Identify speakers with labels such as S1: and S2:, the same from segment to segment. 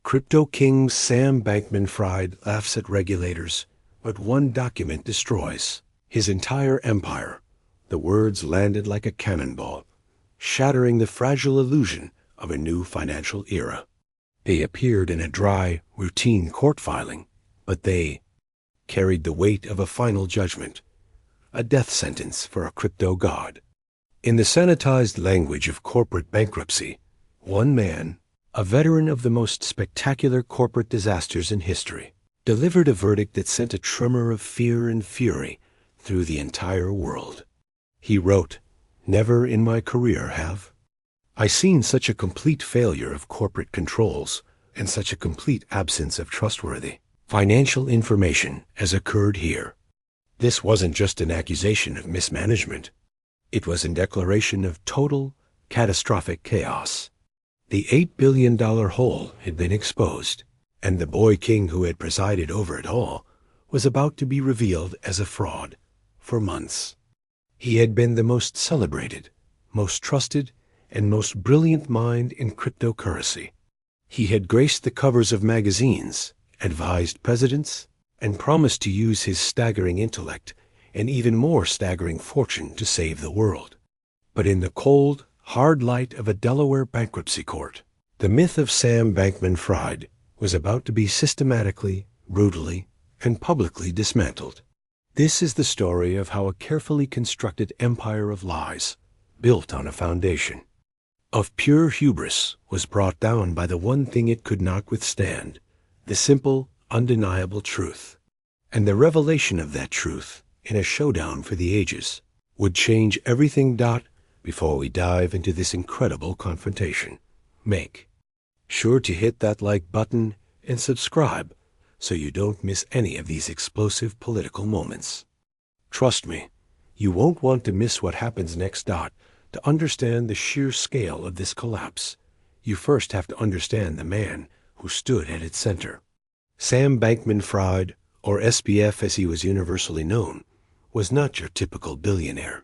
S1: Crypto King Sam Bankman-Fried laughs at regulators, but one document destroys his entire empire. The words landed like a cannonball, shattering the fragile illusion of a new financial era. They appeared in a dry, routine court filing, but they carried the weight of a final judgment, a death sentence for a crypto god. In the sanitized language of corporate bankruptcy, one man, a veteran of the most spectacular corporate disasters in history, delivered a verdict that sent a tremor of fear and fury through the entire world. He wrote, "Never in my career have I seen such a complete failure of corporate controls and such a complete absence of trustworthy financial information as occurred here. This wasn't just an accusation of mismanagement. It was a declaration of total, catastrophic chaos. The $8 billion hole had been exposed, and the boy king who had presided over it all was about to be revealed as a fraud for months. He had been the most celebrated, most trusted, and most brilliant mind in cryptocurrency. He had graced the covers of magazines, advised presidents, and promised to use his staggering intellect and even more staggering fortune to save the world. But in the cold, hard light of a Delaware bankruptcy court, the myth of Sam Bankman-Fried was about to be systematically, brutally, and publicly dismantled. This is the story of how a carefully constructed empire of lies, built on a foundation of pure hubris, was brought down by the one thing it could not withstand, the simple, undeniable truth. And the revelation of that truth, in a showdown for the ages, would change everything. Before we dive into this incredible confrontation, make sure to hit that like button and subscribe so you don't miss any of these explosive political moments. Trust me, you won't want to miss what happens next. To understand the sheer scale of this collapse, you first have to understand the man who stood at its center. Sam Bankman-Fried, or SBF as he was universally known, was not your typical billionaire.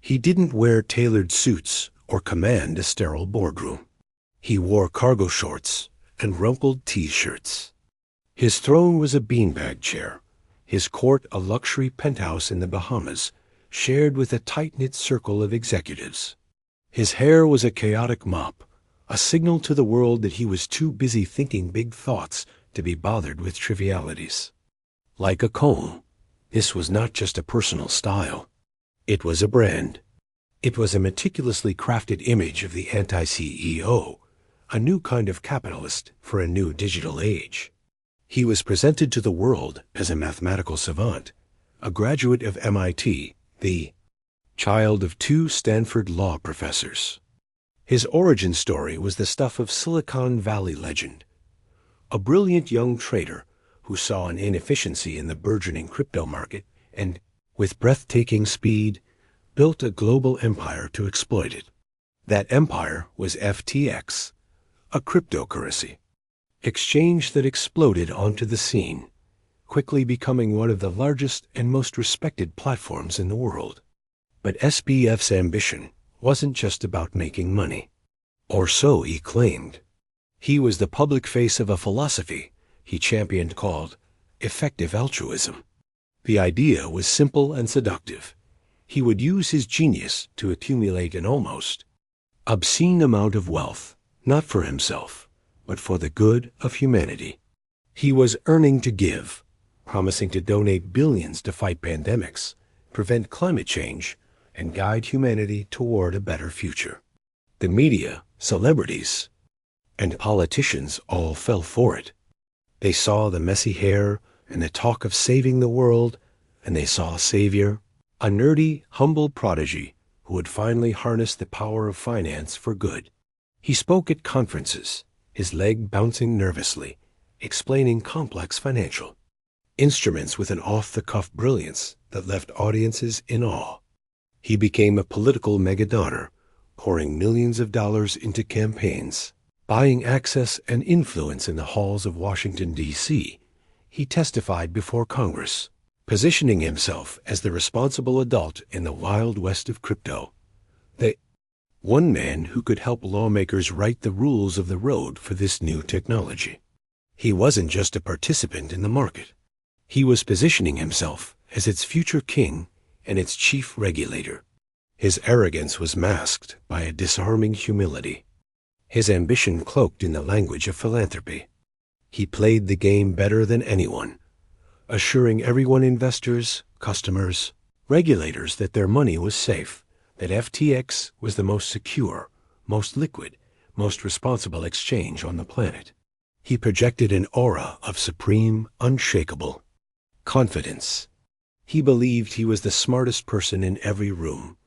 S1: He didn't wear tailored suits or command a sterile boardroom. He wore cargo shorts and rumpled T-shirts. His throne was a beanbag chair, his court a luxury penthouse in the Bahamas, shared with a tight-knit circle of executives. His hair was a chaotic mop, a signal to the world that he was too busy thinking big thoughts to be bothered with trivialities. Like a comb, this was not just a personal style. It was a brand. It was a meticulously crafted image of the anti-CEO, a new kind of capitalist for a new digital age. He was presented to the world as a mathematical savant, a graduate of MIT, the child of 2 Stanford law professors. His origin story was the stuff of Silicon Valley legend, a brilliant young trader who saw an inefficiency in the burgeoning crypto market and, with breathtaking speed, built a global empire to exploit it. That empire was FTX, a cryptocurrency exchange that exploded onto the scene, quickly becoming one of the largest and most respected platforms in the world. But SBF's ambition wasn't just about making money, or so he claimed. He was the public face of a philosophy he championed called effective altruism. The idea was simple and seductive. He would use his genius to accumulate an almost obscene amount of wealth, not for himself, but for the good of humanity. He was earning to give, promising to donate billions to fight pandemics, prevent climate change, and guide humanity toward a better future. The media, celebrities, and politicians all fell for it. They saw the messy hair and the talk of saving the world, and they saw a savior, a nerdy, humble prodigy who would finally harness the power of finance for good. He spoke at conferences, his leg bouncing nervously, explaining complex financial instruments with an off-the-cuff brilliance that left audiences in awe. He became a political megadonor, pouring millions of dollars into campaigns, buying access and influence in the halls of Washington, D.C. He testified before Congress, positioning himself as the responsible adult in the wild west of crypto. The one man who could help lawmakers write the rules of the road for this new technology. He wasn't just a participant in the market. He was positioning himself as its future king and its chief regulator. His arrogance was masked by a disarming humility. His ambition cloaked in the language of philanthropy. He played the game better than anyone, assuring everyone, investors, customers, regulators, that their money was safe, that FTX was the most secure, most liquid, most responsible exchange on the planet. He projected an aura of supreme, unshakable confidence. He believed he was the smartest person in every room,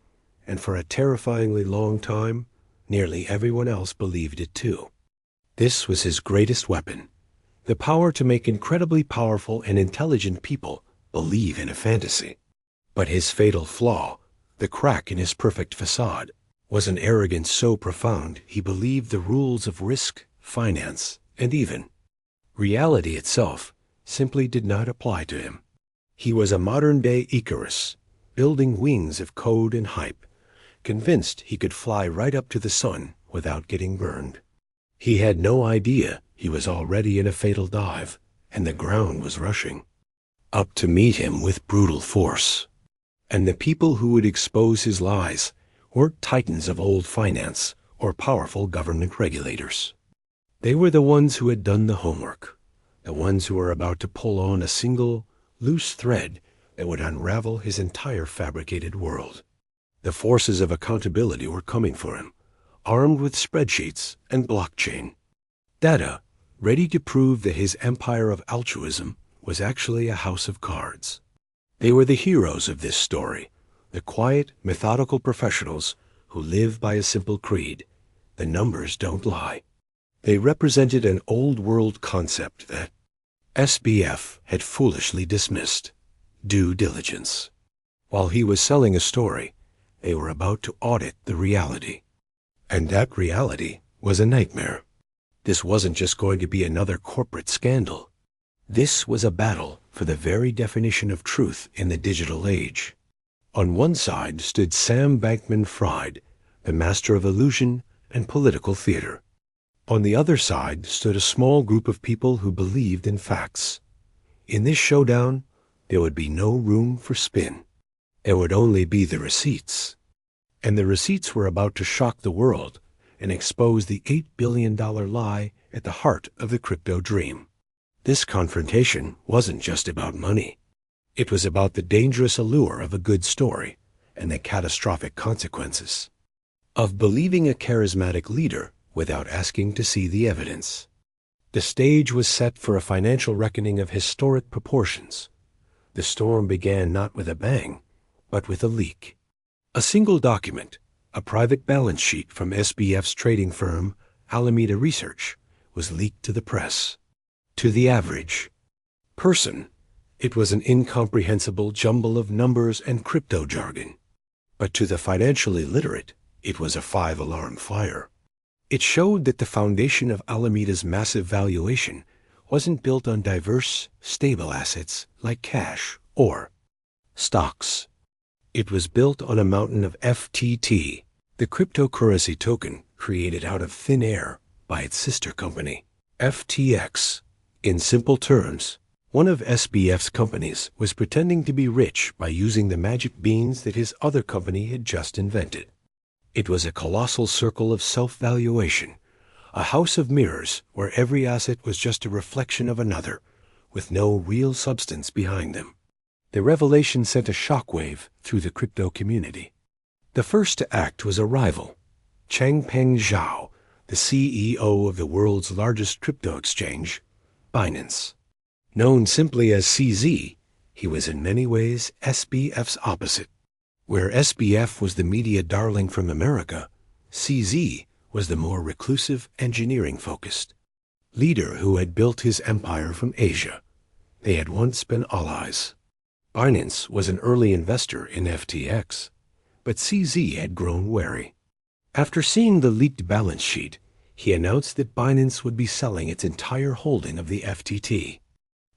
S1: and for a terrifyingly long time, nearly everyone else believed it too. This was his greatest weapon, the power to make incredibly powerful and intelligent people believe in a fantasy. But his fatal flaw, the crack in his perfect facade, was an arrogance so profound he believed the rules of risk, finance, and even reality itself simply did not apply to him. He was a modern-day Icarus, building wings of code and hype, convinced he could fly right up to the sun without getting burned. He had no idea he was already in a fatal dive, and the ground was rushing up to meet him with brutal force. And the people who would expose his lies weren't titans of old finance or powerful government regulators. They were the ones who had done the homework, the ones who were about to pull on a single, loose thread that would unravel his entire fabricated world. The forces of accountability were coming for him, armed with spreadsheets and blockchain data, ready to prove that his empire of altruism was actually a house of cards. They were the heroes of this story, the quiet, methodical professionals who live by a simple creed: the numbers don't lie. They represented an old-world concept that SBF had foolishly dismissed: due diligence. While he was selling a story, they were about to audit the reality. And that reality was a nightmare. This wasn't just going to be another corporate scandal. This was a battle for the very definition of truth in the digital age. On one side stood Sam Bankman-Fried, the master of illusion and political theater. On the other side stood a small group of people who believed in facts. In this showdown, there would be no room for spin. There would only be the receipts. And the receipts were about to shock the world and expose the $8 billion lie at the heart of the crypto dream. This confrontation wasn't just about money. It was about the dangerous allure of a good story and the catastrophic consequences of believing a charismatic leader without asking to see the evidence. The stage was set for a financial reckoning of historic proportions. The storm began not with a bang, but with a leak. A single document, a private balance sheet from SBF's trading firm, Alameda Research, was leaked to the press. To the average person, it was an incomprehensible jumble of numbers and crypto jargon. But to the financially literate, it was a five-alarm fire. It showed that the foundation of Alameda's massive valuation wasn't built on diverse, stable assets like cash or stocks. It was built on a mountain of FTT, the cryptocurrency token created out of thin air by its sister company, FTX. In simple terms, one of SBF's companies was pretending to be rich by using the magic beans that his other company had just invented. It was a colossal circle of self-valuation, a house of mirrors where every asset was just a reflection of another, with no real substance behind them. The revelation sent a shockwave through the crypto community. The first to act was a rival, Changpeng Zhao, the CEO of the world's largest crypto exchange, Binance. Known simply as CZ, he was in many ways SBF's opposite. Where SBF was the media darling from America, CZ was the more reclusive, engineering-focused leader who had built his empire from Asia. They had once been allies. Binance was an early investor in FTX, but CZ had grown wary. After seeing the leaked balance sheet, he announced that Binance would be selling its entire holding of the FTT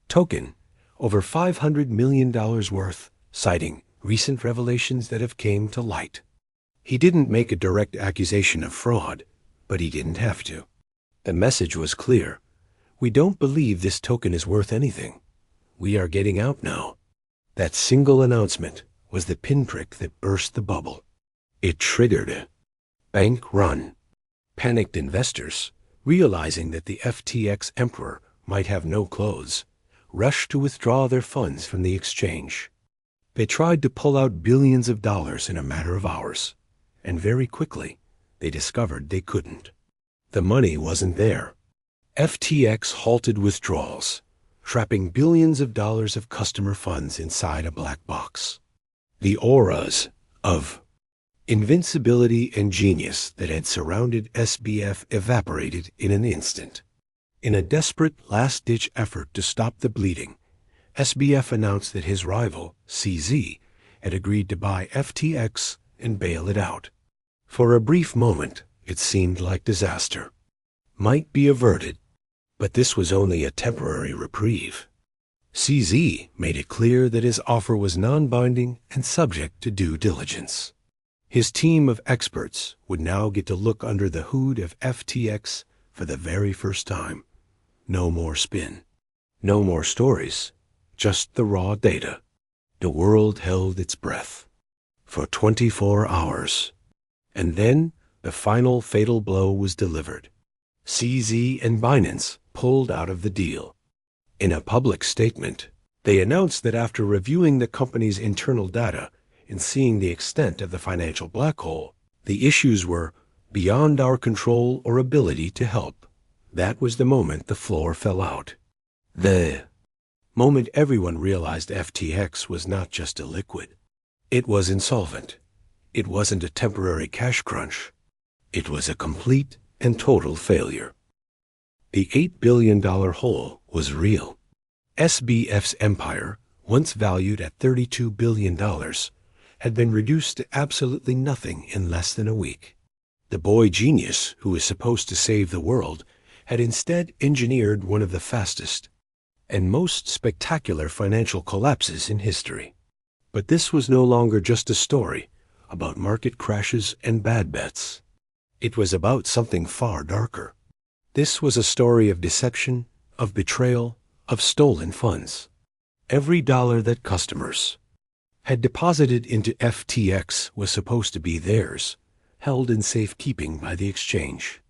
S1: token, over $500 million worth, citing recent revelations that have came to light. He didn't make a direct accusation of fraud, but he didn't have to. The message was clear. "We don't believe this token is worth anything. We are getting out now." That single announcement was the pinprick that burst the bubble. It triggered a bank run. Panicked investors, realizing that the FTX emperor might have no clothes, rushed to withdraw their funds from the exchange. They tried to pull out billions of dollars in a matter of hours, and very quickly they discovered they couldn't. The money wasn't there. FTX halted withdrawals, trapping billions of dollars of customer funds inside a black box. The auras of invincibility and genius that had surrounded SBF evaporated in an instant. In a desperate last-ditch effort to stop the bleeding, SBF announced that his rival, CZ, had agreed to buy FTX and bail it out. For a brief moment, it seemed like disaster might be averted, but this was only a temporary reprieve. CZ made it clear that his offer was non-binding and subject to due diligence. His team of experts would now get to look under the hood of FTX for the very first time. No more spin. No more stories. Just the raw data. The world held its breath for 24 hours. And then the final fatal blow was delivered. CZ and Binance pulled out of the deal. In a public statement, they announced that after reviewing the company's internal data and seeing the extent of the financial black hole, the issues were beyond our control or ability to help. That was the moment the floor fell out. The moment everyone realized FTX was not just illiquid. It was insolvent. It wasn't a temporary cash crunch. It was a complete and total failure. The $8 billion hole was real. SBF's empire, once valued at $32 billion, had been reduced to absolutely nothing in less than a week. The boy genius who was supposed to save the world had instead engineered one of the fastest and most spectacular financial collapses in history. But this was no longer just a story about market crashes and bad bets. It was about something far darker. This was a story of deception, of betrayal, of stolen funds. Every dollar that customers had deposited into FTX was supposed to be theirs, held in safekeeping by the exchange.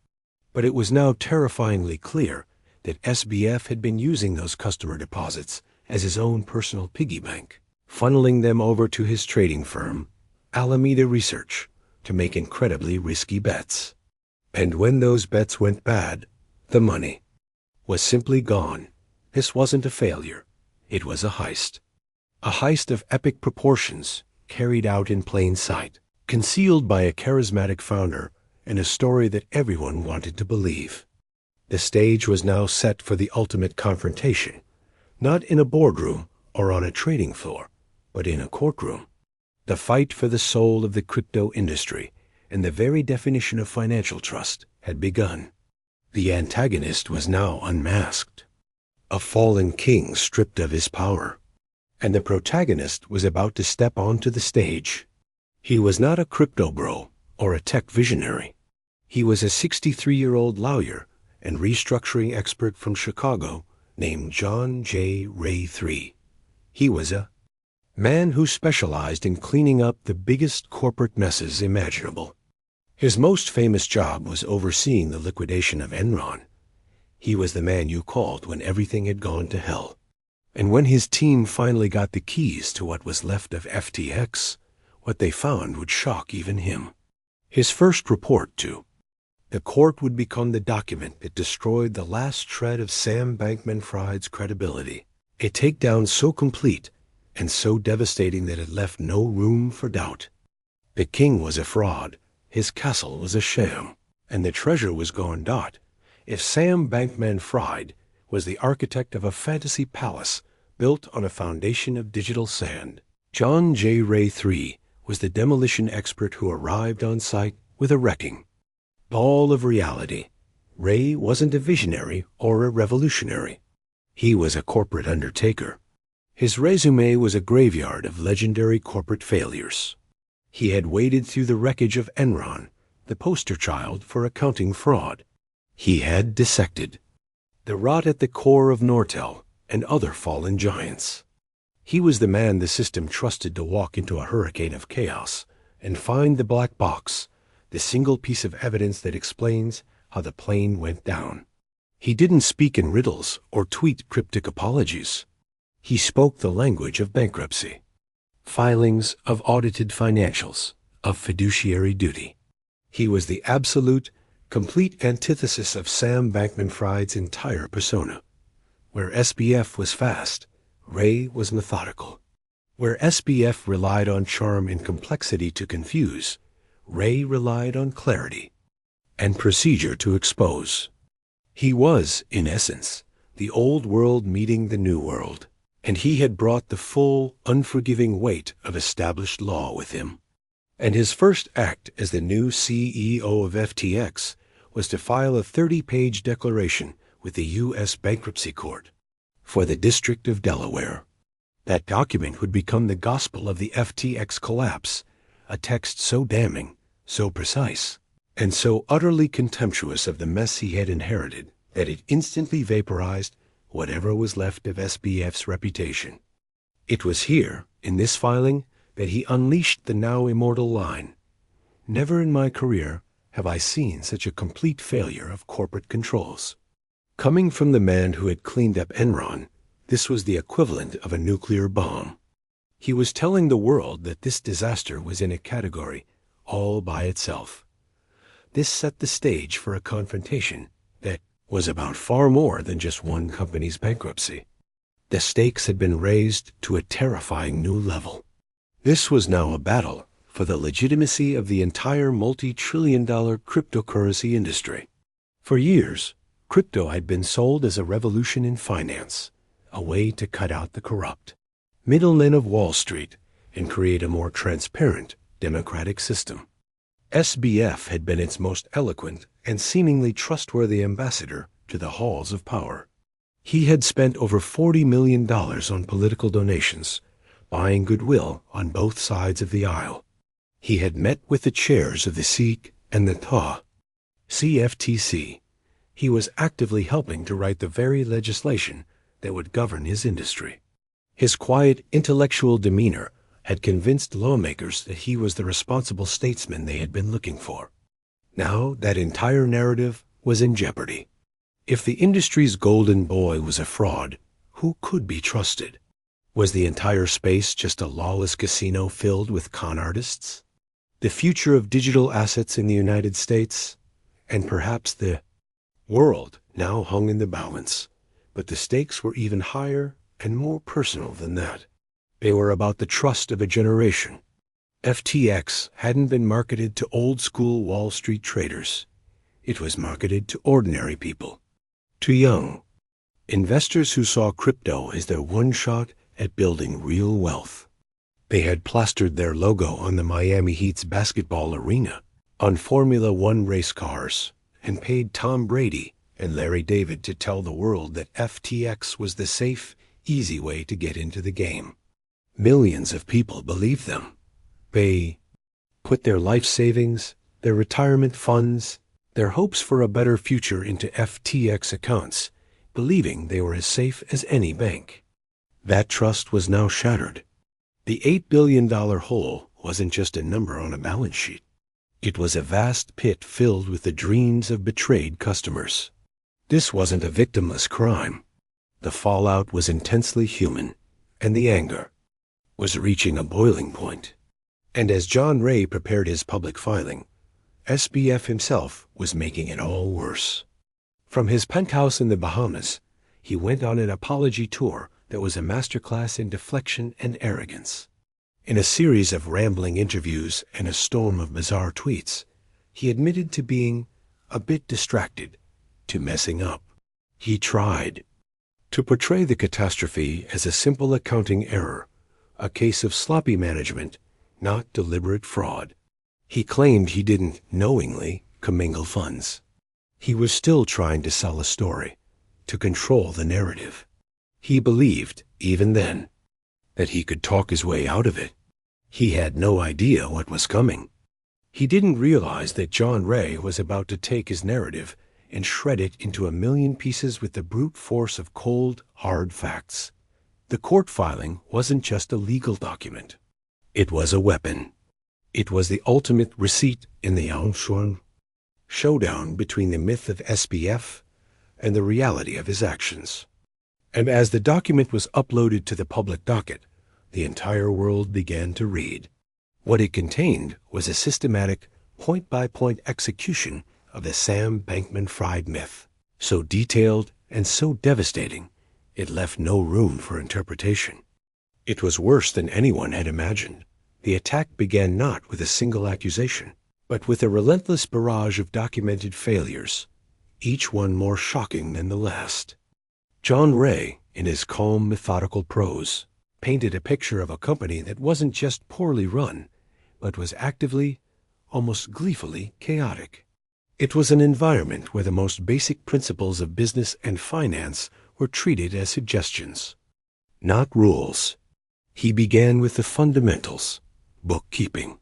S1: But it was now terrifyingly clear that SBF had been using those customer deposits as his own personal piggy bank, funneling them over to his trading firm, Alameda Research, to make incredibly risky bets. And when those bets went bad, the money was simply gone. This wasn't a failure. It was a heist. A heist of epic proportions, carried out in plain sight, concealed by a charismatic founder, and a story that everyone wanted to believe. The stage was now set for the ultimate confrontation, not in a boardroom or on a trading floor, but in a courtroom. The fight for the soul of the crypto industry and the very definition of financial trust had begun. The antagonist was now unmasked, a fallen king stripped of his power, and the protagonist was about to step onto the stage. He was not a crypto bro or a tech visionary. He was a 63-year-old lawyer and restructuring expert from Chicago named John J. Ray III. He was a man who specialized in cleaning up the biggest corporate messes imaginable. His most famous job was overseeing the liquidation of Enron. He was the man you called when everything had gone to hell. And when his team finally got the keys to what was left of FTX, what they found would shock even him. His first report to the court would become the document that destroyed the last shred of Sam Bankman-Fried's credibility, a takedown so complete and so devastating that it left no room for doubt. The king was a fraud, his castle was a sham, and the treasure was gone dot. If Sam Bankman-Fried was the architect of a fantasy palace built on a foundation of digital sand, John J. Ray III was the demolition expert who arrived on site with a wrecking ball of reality. Ray wasn't a visionary or a revolutionary. He was a corporate undertaker. His resume was a graveyard of legendary corporate failures. He had waded through the wreckage of Enron, the poster child for accounting fraud. He had dissected the rot at the core of Nortel and other fallen giants. He was the man the system trusted to walk into a hurricane of chaos and find the black box, the single piece of evidence that explains how the plane went down. He didn't speak in riddles or tweet cryptic apologies. He spoke the language of bankruptcy, filings of audited financials, of fiduciary duty. He was the absolute, complete antithesis of Sam Bankman-Fried's entire persona. Where SBF was fast, Ray was methodical. Where SBF relied on charm and complexity to confuse, Ray relied on clarity and procedure to expose. He was, in essence, the old world meeting the new world, and he had brought the full, unforgiving weight of established law with him. And his first act as the new CEO of FTX was to file a 30-page declaration with the U.S. Bankruptcy Court for the District of Delaware. That document would become the gospel of the FTX collapse, a text so damning, so precise, and so utterly contemptuous of the mess he had inherited that it instantly vaporized whatever was left of SBF's reputation. It was here, in this filing, that he unleashed the now immortal line. Never in my career have I seen such a complete failure of corporate controls. Coming from the man who had cleaned up Enron, this was the equivalent of a nuclear bomb. He was telling the world that this disaster was in a category all by itself. This set the stage for a confrontation that was about far more than just one company's bankruptcy. The stakes had been raised to a terrifying new level. This was now a battle for the legitimacy of the entire multi-trillion-dollar cryptocurrency industry. For years, crypto had been sold as a revolution in finance, a way to cut out the corrupt middlemen of Wall Street and create a more transparent, democratic system. SBF had been its most eloquent and seemingly trustworthy ambassador to the halls of power. He had spent over $40 million on political donations, buying goodwill on both sides of the aisle. He had met with the chairs of the Sikh and the Ta, CFTC. He was actively helping to write the very legislation that would govern his industry. His quiet, intellectual demeanor had convinced lawmakers that he was the responsible statesman they had been looking for. Now that entire narrative was in jeopardy. If the industry's golden boy was a fraud, who could be trusted? Was the entire space just a lawless casino filled with con artists? The future of digital assets in the United States, and perhaps the world, now hung in the balance. But the stakes were even higher and more personal than that. They were about the trust of a generation. FTX hadn't been marketed to old-school Wall Street traders. It was marketed to ordinary people, to young investors who saw crypto as their one shot at building real wealth. They had plastered their logo on the Miami Heat's basketball arena, on Formula One race cars, and paid Tom Brady and Larry David to tell the world that FTX was the safe, easy way to get into the game. Millions of people believed them. They put their life savings, their retirement funds, their hopes for a better future into FTX accounts, believing they were as safe as any bank. That trust was now shattered. The $8 billion hole wasn't just a number on a balance sheet. It was a vast pit filled with the dreams of betrayed customers. This wasn't a victimless crime. The fallout was intensely human, and the anger was reaching a boiling point. And as John Ray prepared his public filing, SBF himself was making it all worse. From his penthouse in the Bahamas, he went on an apology tour that was a masterclass in deflection and arrogance. In a series of rambling interviews and a storm of bizarre tweets, he admitted to being a bit distracted, to messing up. He tried to portray the catastrophe as a simple accounting error, a case of sloppy management, not deliberate fraud. He claimed he didn't knowingly commingle funds. He was still trying to sell a story, to control the narrative. He believed, even then, that he could talk his way out of it. He had no idea what was coming. He didn't realize that John Ray was about to take his narrative and shred it into a million pieces with the brute force of cold, hard facts. The court filing wasn't just a legal document. It was a weapon. It was the ultimate receipt in the Enron showdown between the myth of SBF and the reality of his actions. And as the document was uploaded to the public docket, the entire world began to read. What it contained was a systematic, point-by-point execution of the Sam Bankman-Fried myth, so detailed and so devastating, it left no room for interpretation. It was worse than anyone had imagined. The attack began not with a single accusation, but with a relentless barrage of documented failures, each one more shocking than the last. John Ray, in his calm, methodical prose, painted a picture of a company that wasn't just poorly run, but was actively, almost gleefully, chaotic. It was an environment where the most basic principles of business and finance were treated as suggestions, not rules. He began with the fundamentals, bookkeeping.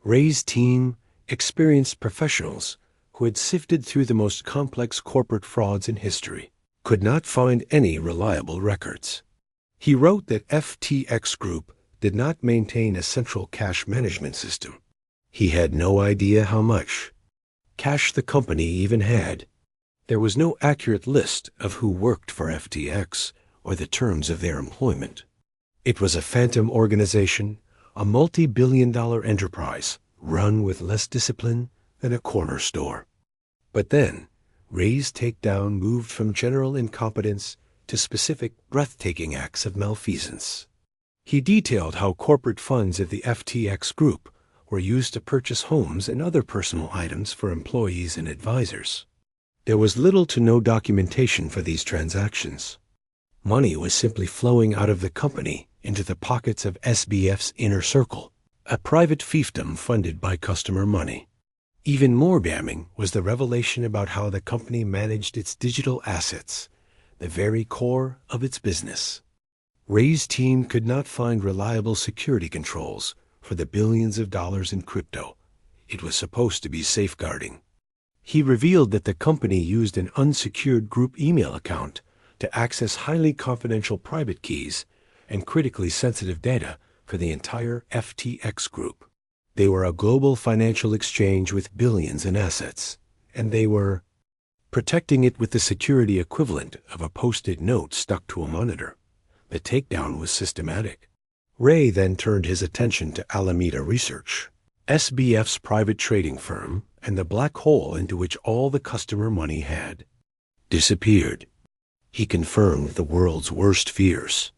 S1: Ray's team, experienced professionals who had sifted through the most complex corporate frauds in history, could not find any reliable records. He wrote that FTX Group did not maintain a central cash management system. He had no idea how much cash the company even had. There was no accurate list of who worked for FTX or the terms of their employment. It was a phantom organization, a multi-billion-dollar enterprise run with less discipline than a corner store. But then, Ray's takedown moved from general incompetence to specific, breathtaking acts of malfeasance. He detailed how corporate funds of the FTX Group were used to purchase homes and other personal items for employees and advisors. There was little to no documentation for these transactions. Money was simply flowing out of the company into the pockets of SBF's inner circle, a private fiefdom funded by customer money. Even more damning was the revelation about how the company managed its digital assets, the very core of its business. Ray's team could not find reliable security controls for the billions of dollars in crypto it was supposed to be safeguarding. He revealed that the company used an unsecured group email account to access highly confidential private keys and critically sensitive data for the entire FTX Group. They were a global financial exchange with billions in assets, and they were protecting it with the security equivalent of a post-it note stuck to a monitor. The takedown was systematic. Ray then turned his attention to Alameda Research, SBF's private trading firm, and the black hole into which all the customer money had disappeared. He confirmed the world's worst fears.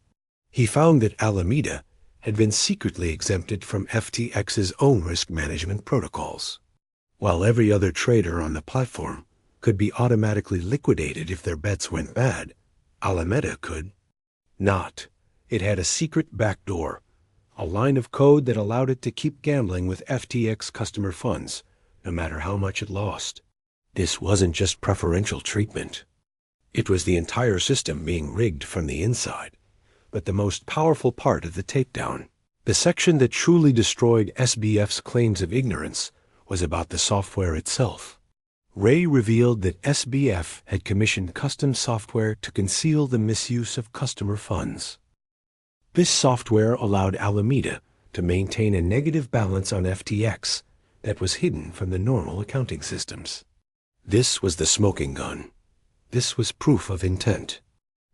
S1: He found that Alameda had been secretly exempted from FTX's own risk management protocols. While every other trader on the platform could be automatically liquidated if their bets went bad, Alameda could not. It had a secret backdoor, a line of code that allowed it to keep gambling with FTX customer funds, no matter how much it lost. This wasn't just preferential treatment. It was the entire system being rigged from the inside. But the most powerful part of the takedown, the section that truly destroyed SBF's claims of ignorance, was about the software itself. Ray revealed that SBF had commissioned custom software to conceal the misuse of customer funds. This software allowed Alameda to maintain a negative balance on FTX that was hidden from the normal accounting systems. This was the smoking gun. This was proof of intent.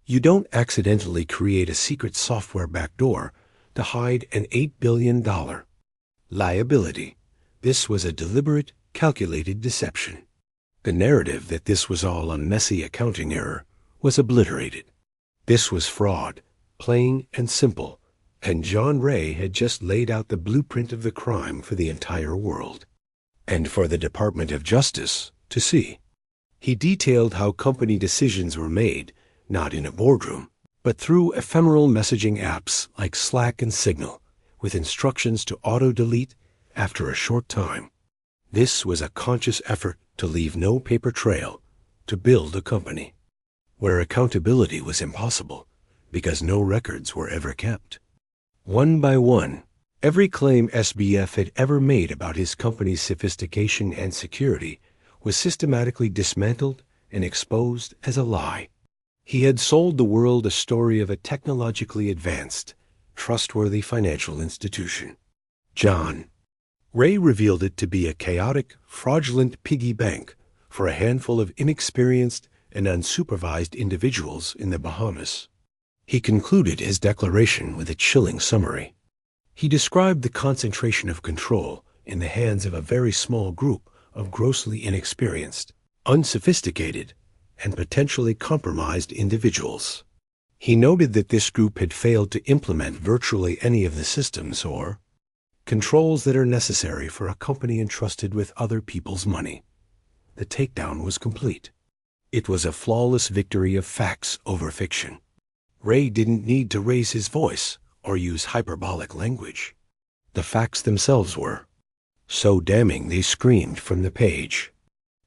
S1: You don't accidentally create a secret software backdoor to hide an $8 billion liability. This was a deliberate, calculated deception. The narrative that this was all a messy accounting error was obliterated. This was fraud, plain and simple, and John Ray had just laid out the blueprint of the crime for the entire world, and for the Department of Justice to see. He detailed how company decisions were made, not in a boardroom, but through ephemeral messaging apps like Slack and Signal, with instructions to auto-delete after a short time. This was a conscious effort to leave no paper trail, to build a company where accountability was impossible because no records were ever kept. One by one, every claim SBF had ever made about his company's sophistication and security was systematically dismantled and exposed as a lie. He had sold the world a story of a technologically advanced, trustworthy financial institution. John Ray revealed it to be a chaotic, fraudulent piggy bank for a handful of inexperienced and unsupervised individuals in the Bahamas. He concluded his declaration with a chilling summary. He described the concentration of control in the hands of a very small group of grossly inexperienced, unsophisticated, and potentially compromised individuals. He noted that this group had failed to implement virtually any of the systems or controls that are necessary for a company entrusted with other people's money. The takedown was complete. It was a flawless victory of facts over fiction. Ray didn't need to raise his voice or use hyperbolic language. The facts themselves were so damning they screamed from the page.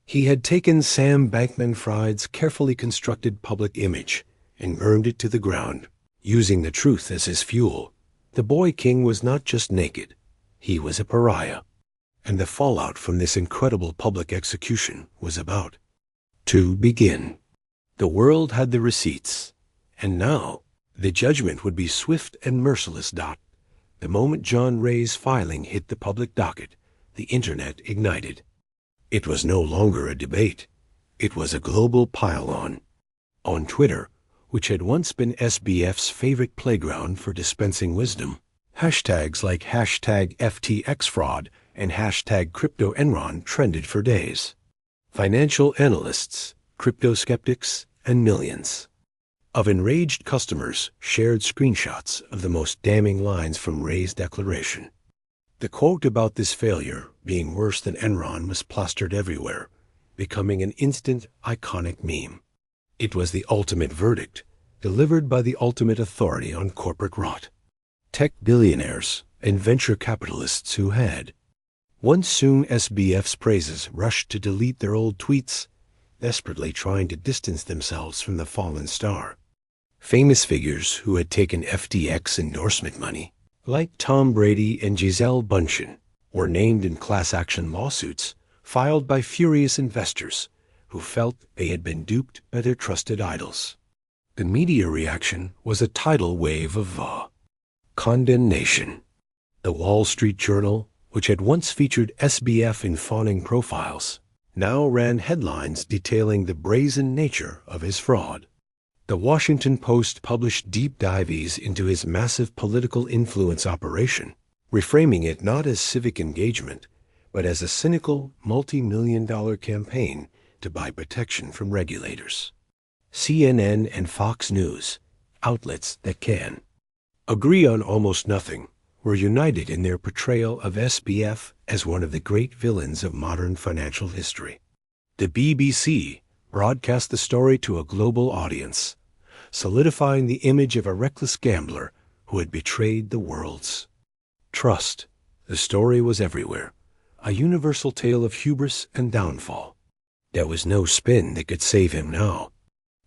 S1: He had taken Sam Bankman-Fried's carefully constructed public image and burned it to the ground, using the truth as his fuel. The boy king was not just naked, he was a pariah. And the fallout from this incredible public execution was about to begin. The world had the receipts, and now the judgment would be swift and merciless. The moment John Ray's filing hit the public docket, the internet ignited. It was no longer a debate. It was a global pile-on. On Twitter, which had once been SBF's favorite playground for dispensing wisdom, hashtags like hashtag FTX fraud and hashtag crypto Enron trended for days. Financial analysts, crypto skeptics, and millions of enraged customers shared screenshots of the most damning lines from Ray's declaration. The quote about this failure being worse than Enron was plastered everywhere, becoming an instant, iconic meme. It was the ultimate verdict, delivered by the ultimate authority on corporate rot. Tech billionaires and venture capitalists who had once sung SBF's praises rushed to delete their old tweets, desperately trying to distance themselves from the fallen star. Famous figures who had taken FTX endorsement money, like Tom Brady and Gisele Bündchen, were named in class action lawsuits filed by furious investors who felt they had been duped by their trusted idols. The media reaction was a tidal wave of condemnation. The Wall Street Journal, which had once featured SBF in fawning profiles, now ran headlines detailing the brazen nature of his fraud. The Washington Post published deep dives into his massive political influence operation, reframing it not as civic engagement, but as a cynical, multi-million-dollar campaign to buy protection from regulators. CNN and Fox News, outlets that can agree on almost nothing, were united in their portrayal of SBF as one of the great villains of modern financial history. The BBC broadcast the story to a global audience, solidifying the image of a reckless gambler who had betrayed the world's trust. The story was everywhere, a universal tale of hubris and downfall. There was no spin that could save him now.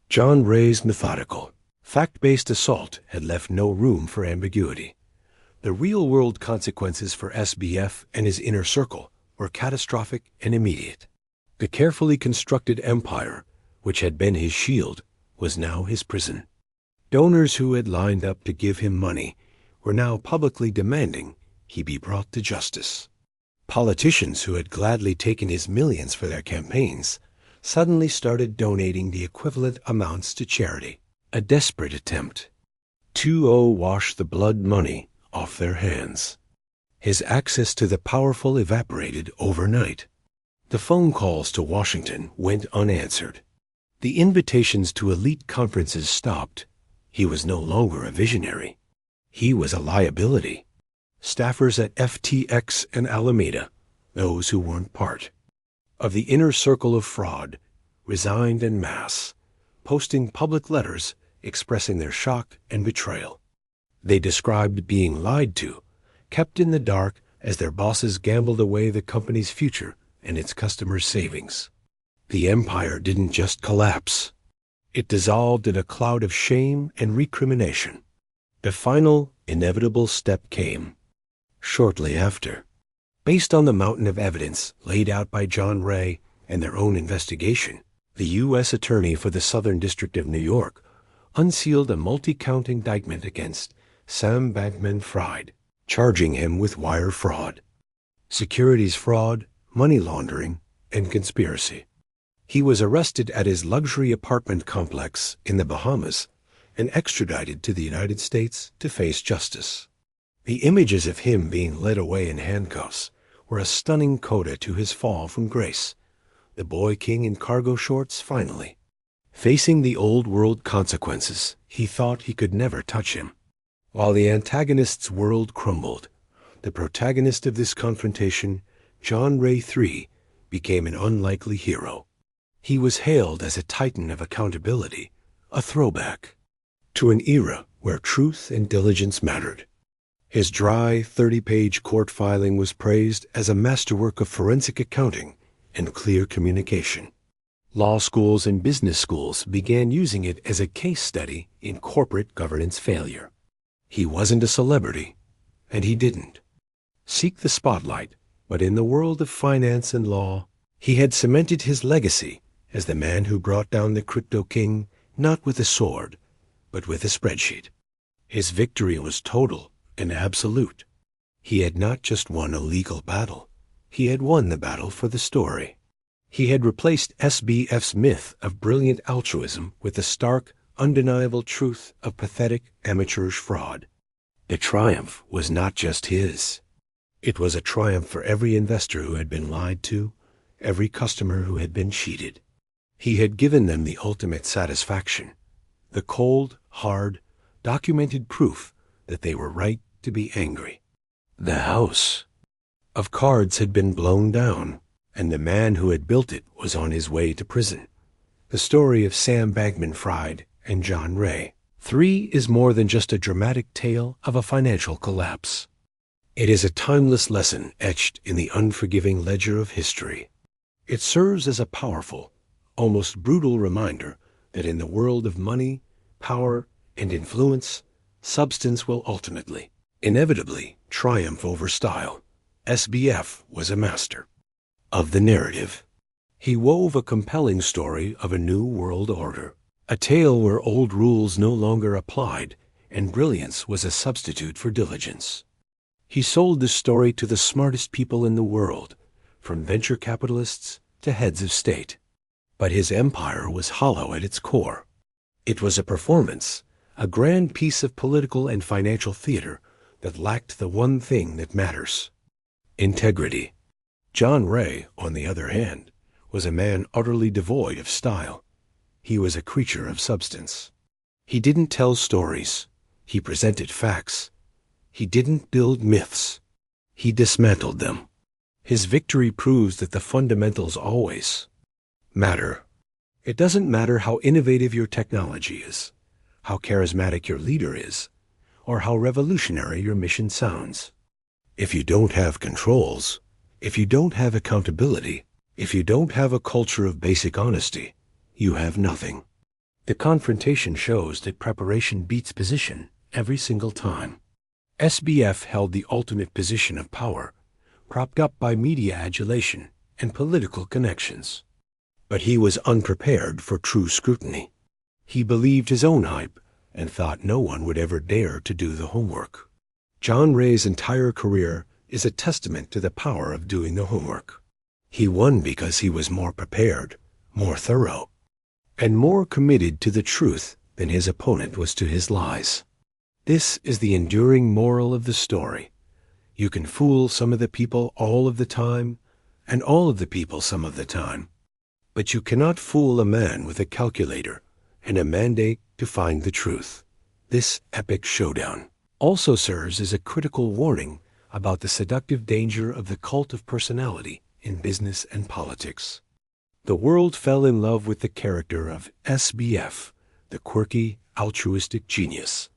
S1: John Ray's methodical, fact-based assault had left no room for ambiguity. The real-world consequences for SBF and his inner circle were catastrophic and immediate. The carefully constructed empire, which had been his shield, was now his prison. Donors who had lined up to give him money were now publicly demanding he be brought to justice. Politicians who had gladly taken his millions for their campaigns suddenly started donating the equivalent amounts to charity, a desperate attempt to wash the blood money off their hands. His access to the powerful evaporated overnight. The phone calls to Washington went unanswered. The invitations to elite conferences stopped. He was no longer a visionary. He was a liability. Staffers at FTX and Alameda, those who weren't part of the inner circle of fraud, resigned en masse, posting public letters expressing their shock and betrayal. They described being lied to, kept in the dark as their bosses gambled away the company's future and its customers' savings. The empire didn't just collapse. It dissolved in a cloud of shame and recrimination. The final, inevitable step came shortly after. Based on the mountain of evidence laid out by John Ray and their own investigation, The U.S. Attorney for the Southern District of New York unsealed a multi-count indictment against Sam Bankman-Fried, charging him with wire fraud, securities fraud, money laundering, and conspiracy. He was arrested at his luxury apartment complex in the Bahamas and extradited to the United States to face justice. The images of him being led away in handcuffs were a stunning coda to his fall from grace. The boy king in cargo shorts finally facing the old world consequences. He thought he could never touch him. While the antagonist's world crumbled, the protagonist of this confrontation, John Ray III, became an unlikely hero. He was hailed as a titan of accountability, a throwback to an era where truth and diligence mattered. His dry, 30-page court filing was praised as a masterwork of forensic accounting and clear communication. Law schools and business schools began using it as a case study in corporate governance failure. He wasn't a celebrity, and he didn't seek the spotlight, but in the world of finance and law, he had cemented his legacy as the man who brought down the crypto king not with a sword, but with a spreadsheet. His victory was total and absolute. He had not just won a legal battle, he had won the battle for the story. He had replaced SBF's myth of brilliant altruism with the stark, undeniable truth of pathetic amateurish fraud. The triumph was not just his. It was a triumph for every investor who had been lied to, every customer who had been cheated. He had given them the ultimate satisfaction, the cold, hard, documented proof that they were right to be angry. The house of cards had been blown down, and the man who had built it was on his way to prison. The story of Sam Bankman-Fried and John Ray III is more than just a dramatic tale of a financial collapse. It is a timeless lesson etched in the unforgiving ledger of history. It serves as a powerful, almost brutal reminder that in the world of money, power, and influence, substance will ultimately, inevitably, triumph over style. SBF was a master of the narrative. He wove a compelling story of a new world order, a tale where old rules no longer applied and brilliance was a substitute for diligence. He sold this story to the smartest people in the world, from venture capitalists to heads of state. But his empire was hollow at its core. It was a performance, a grand piece of political and financial theater that lacked the one thing that matters: integrity. John Ray, on the other hand, was a man utterly devoid of style. He was a creature of substance. He didn't tell stories. He presented facts. He didn't build myths. He dismantled them. His victory proves that the fundamentals always matter. It doesn't matter how innovative your technology is, how charismatic your leader is, or how revolutionary your mission sounds. If you don't have controls, if you don't have accountability, if you don't have a culture of basic honesty, you have nothing. The confrontation shows that preparation beats position every single time. SBF held the ultimate position of power, propped up by media adulation and political connections. But he was unprepared for true scrutiny. He believed his own hype and thought no one would ever dare to do the homework. John Ray's entire career is a testament to the power of doing the homework. He won because he was more prepared, more thorough, and more committed to the truth than his opponent was to his lies. This is the enduring moral of the story. You can fool some of the people all of the time, and all of the people some of the time, but you cannot fool a man with a calculator and a mandate to find the truth. This epic showdown also serves as a critical warning about the seductive danger of the cult of personality in business and politics. The world fell in love with the character of SBF, the quirky, altruistic genius.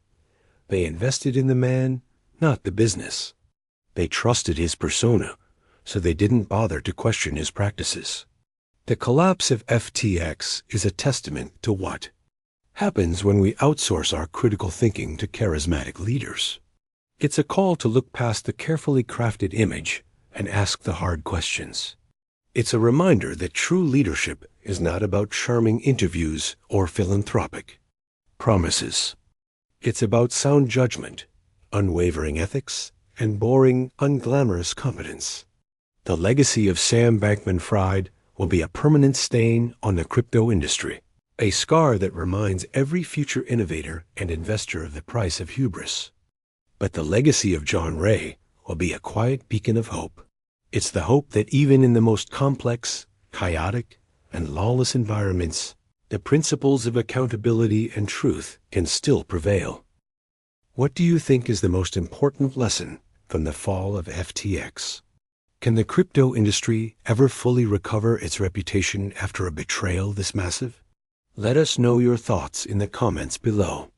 S1: They invested in the man, not the business. They trusted his persona, so they didn't bother to question his practices. The collapse of FTX is a testament to what happens when we outsource our critical thinking to charismatic leaders. It's a call to look past the carefully crafted image and ask the hard questions. It's a reminder that true leadership is not about charming interviews or philanthropic promises. It's about sound judgment, unwavering ethics, and boring, unglamorous competence. The legacy of Sam Bankman-Fried will be a permanent stain on the crypto industry, a scar that reminds every future innovator and investor of the price of hubris. But the legacy of John Ray will be a quiet beacon of hope. It's the hope that even in the most complex, chaotic, and lawless environments, the principles of accountability and truth can still prevail. What do you think is the most important lesson from the fall of FTX? Can the crypto industry ever fully recover its reputation after a betrayal this massive? Let us know your thoughts in the comments below.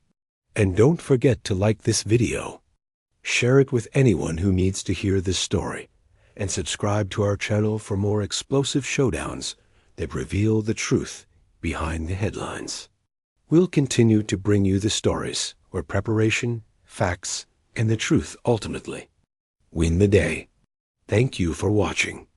S1: And don't forget to like this video, share it with anyone who needs to hear this story, and subscribe to our channel for more explosive showdowns that reveal the truth behind the headlines. We'll continue to bring you the stories where preparation, facts, and the truth ultimately win the day. Thank you for watching.